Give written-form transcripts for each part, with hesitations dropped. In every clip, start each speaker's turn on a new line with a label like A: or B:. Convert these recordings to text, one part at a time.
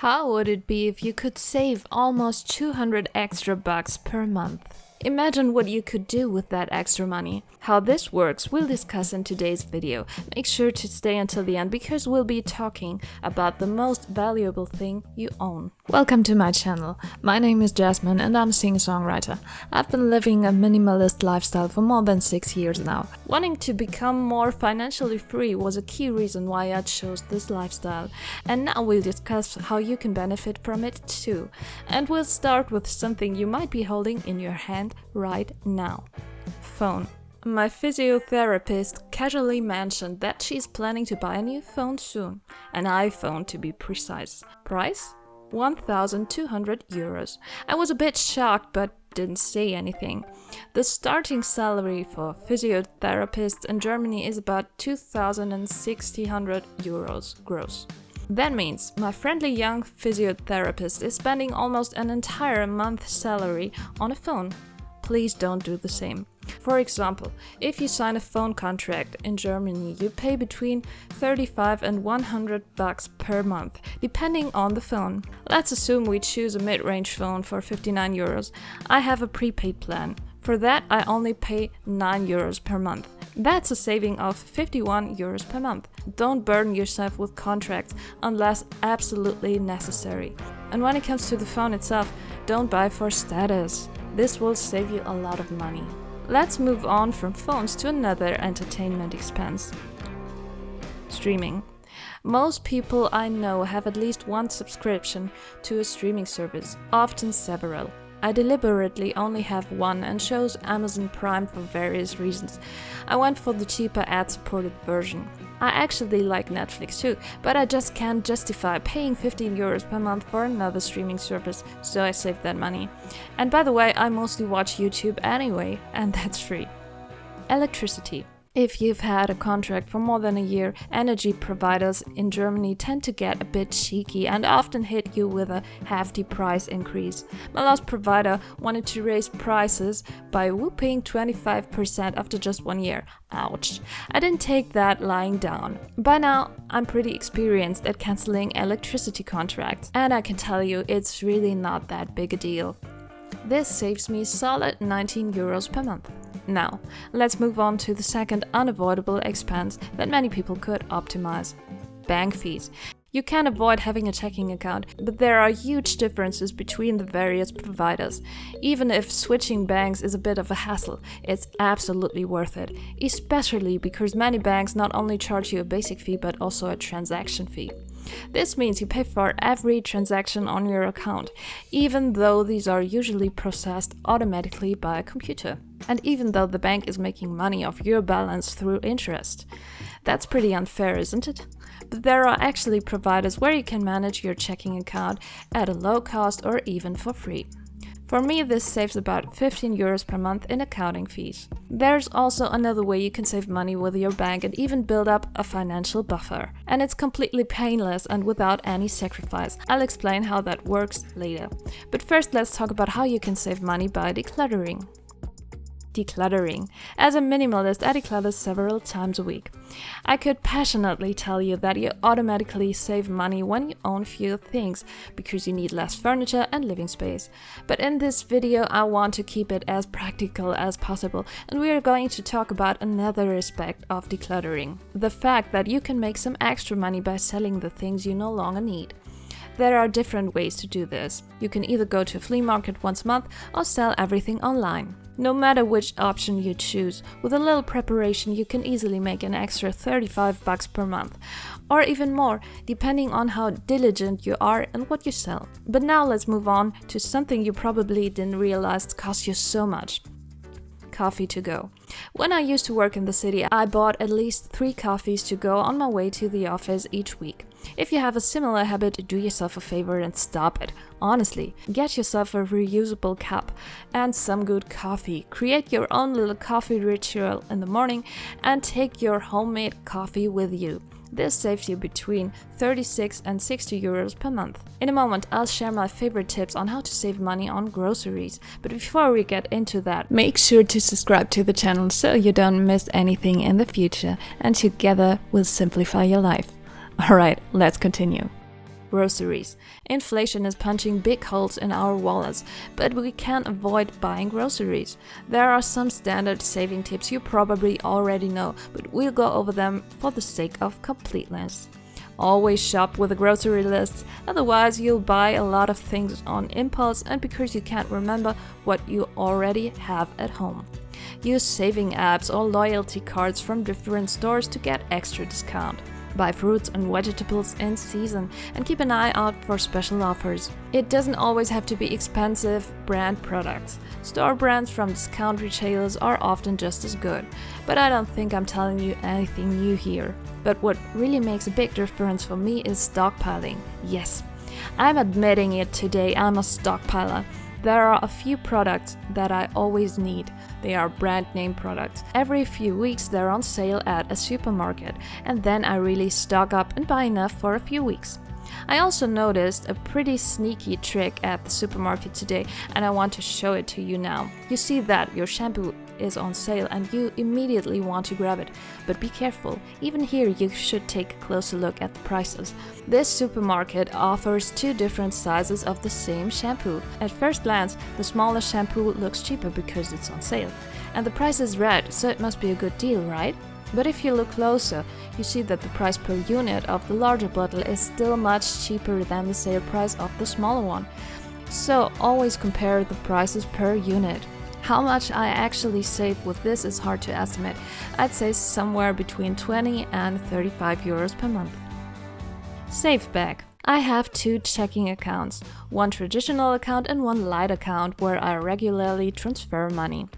A: How would it be if you could save almost 200 extra bucks per month? Imagine what you could do with that extra money. How this works, we'll discuss in today's video. Make sure to stay until the end because we'll be talking about the most valuable thing you own. Welcome to my channel. My name is Jasmine and I'm a singer-songwriter. I've been living a minimalist lifestyle for more than 6 years now. Wanting to become more financially free was a key reason why I chose this lifestyle. And now we'll discuss how you can benefit from it too. And we'll start with something you might be holding in your hand right now. Phone. My physiotherapist casually mentioned that she's planning to buy a new phone soon. An iPhone to be precise. Price? 1,200 euros. I was a bit shocked but didn't say anything. The starting salary for physiotherapists in Germany is about 2,600 euros gross. That means my friendly young physiotherapist is spending almost an entire month's salary on a phone. Please don't do the same. For example, if you sign a phone contract in Germany, you pay between 35 and 100 bucks per month, depending on the phone. Let's assume we choose a mid-range phone for 59 euros. I have a prepaid plan. For that, I only pay 9 euros per month. That's a saving of 51 euros per month. Don't burden yourself with contracts unless absolutely necessary. And when it comes to the phone itself, don't buy for status. This will save you a lot of money. Let's move on from phones to another entertainment expense. Streaming. Most people I know have at least one subscription to a streaming service, often several. I deliberately only have one and chose Amazon Prime for various reasons. I went for the cheaper ad-supported version. I actually like Netflix too, but I just can't justify paying 15 euros per month for another streaming service, so I saved that money. And by the way, I mostly watch YouTube anyway, and that's free. Electricity. If you've had a contract for more than a year, energy providers in Germany tend to get a bit cheeky and often hit you with a hefty price increase. My last provider wanted to raise prices by whooping 25% after just 1 year. Ouch. I didn't take that lying down. By now, I'm pretty experienced at cancelling electricity contracts, and I can tell you it's really not that big a deal. This saves me solid 19 euros per month. Now, let's move on to the second unavoidable expense that many people could optimize. Bank fees. You can avoid having a checking account, but there are huge differences between the various providers. Even if switching banks is a bit of a hassle, it's absolutely worth it, especially because many banks not only charge you a basic fee but also a transaction fee. This means you pay for every transaction on your account, even though these are usually processed automatically by a computer. And even though the bank is making money off your balance through interest. That's pretty unfair, isn't it? But there are actually providers where you can manage your checking account at a low cost or even for free. For me, this saves about 15 euros per month in accounting fees. There's also another way you can save money with your bank and even build up a financial buffer. And it's completely painless and without any sacrifice. I'll explain how that works later. But first, let's talk about how you can save money by decluttering. Decluttering. As a minimalist, I declutter several times a week. I could passionately tell you that you automatically save money when you own fewer things, because you need less furniture and living space. But in this video, I want to keep it as practical as possible, and we are going to talk about another aspect of decluttering. The fact that you can make some extra money by selling the things you no longer need. There are different ways to do this. You can either go to a flea market once a month or sell everything online. No matter which option you choose, with a little preparation you can easily make an extra 35 bucks per month, or even more, depending on how diligent you are and what you sell. But now let's move on to something you probably didn't realize costs you so much. Coffee to go. When I used to work in the city, I bought at least 3 coffees to go on my way to the office each week. If you have a similar habit, do yourself a favor and stop it. Honestly, get yourself a reusable cup and some good coffee. Create your own little coffee ritual in the morning and take your homemade coffee with you. This saves you between 36 and 60 euros per month. In a moment, I'll share my favorite tips on how to save money on groceries. But before we get into that, make sure to subscribe to the channel so you don't miss anything in the future, and together we'll simplify your life. Alright, let's continue. Groceries. Inflation is punching big holes in our wallets, but we can't avoid buying groceries. There are some standard saving tips you probably already know, but we'll go over them for the sake of completeness. Always shop with a grocery list, otherwise you'll buy a lot of things on impulse and because you can't remember what you already have at home. Use saving apps or loyalty cards from different stores to get extra discount. Buy fruits and vegetables in season and keep an eye out for special offers. It doesn't always have to be expensive brand products. Store brands from discount retailers are often just as good, but I don't think I'm telling you anything new here. But what really makes a big difference for me is stockpiling. Yes, I'm admitting it today, I'm a stockpiler. There are a few products that I always need. They are brand name products. Every few weeks they're on sale at a supermarket, and then I really stock up and buy enough for a few weeks. I also noticed a pretty sneaky trick at the supermarket today, and I want to show it to you now. You see that your shampoo is on sale and you immediately want to grab it. But be careful, even here you should take a closer look at the prices. This supermarket offers two different sizes of the same shampoo. At first glance, the smaller shampoo looks cheaper because it's on sale. And the price is red, so it must be a good deal, right? But if you look closer, you see that the price per unit of the larger bottle is still much cheaper than the sale price of the smaller one. So always compare the prices per unit. How much I actually save with this is hard to estimate. I'd say somewhere between 20 and 35 euros per month. Saveback. I have two checking accounts, one traditional account and one light account where I regularly transfer money.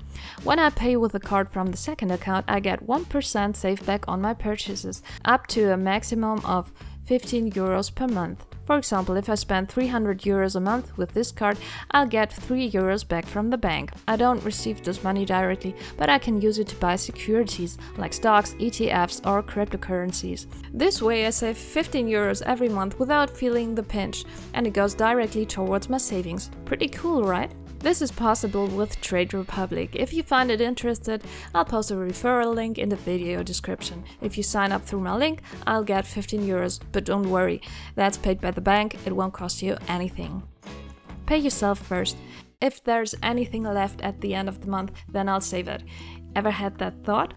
A: When I pay with a card from the second account, I get 1% Saveback on my purchases, up to a maximum of 15 euros per month. For example, if I spend 300 euros a month with this card, I'll get 3 euros back from the bank. I don't receive this money directly, but I can use it to buy securities like stocks, ETFs or cryptocurrencies. This way I save 15 euros every month without feeling the pinch, and it goes directly towards my savings. Pretty cool, right? This is possible with Trade Republic. If you find it interested, I'll post a referral link in the video description. If you sign up through my link, I'll get 15 euros, but don't worry, that's paid by the bank, it won't cost you anything. Pay yourself first. If there's anything left at the end of the month, then I'll save it. Ever had that thought?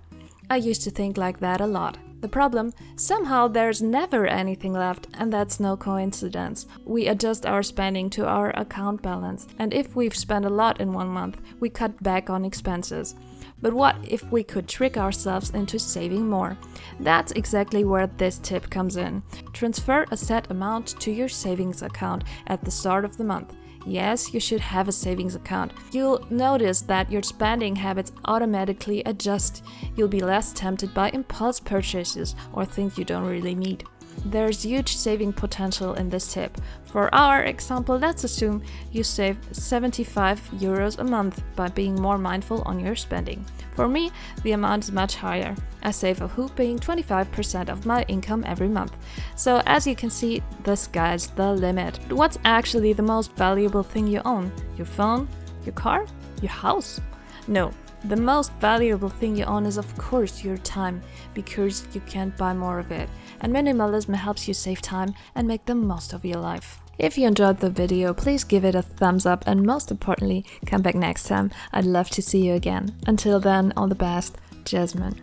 A: I used to think like that a lot. The problem? Somehow there's never anything left, and that's no coincidence. We adjust our spending to our account balance, and if we've spent a lot in 1 month, we cut back on expenses. But what if we could trick ourselves into saving more? That's exactly where this tip comes in. Transfer a set amount to your savings account at the start of the month. Yes, you should have a savings account. You'll notice that your spending habits automatically adjust. You'll be less tempted by impulse purchases or things you don't really need. There's huge saving potential in this tip. For our example, let's assume you save 75 euros a month by being more mindful on your spending. For me, the amount is much higher. I save a whopping 25% of my income every month. So as you can see, the sky's the limit. But what's actually the most valuable thing you own? Your phone? Your car? Your house? No. The most valuable thing you own is of course your time, because you can't buy more of it. And minimalism helps you save time and make the most of your life. If you enjoyed the video, please give it a thumbs up and most importantly, come back next time. I'd love to see you again. Until then, all the best, Jasmine.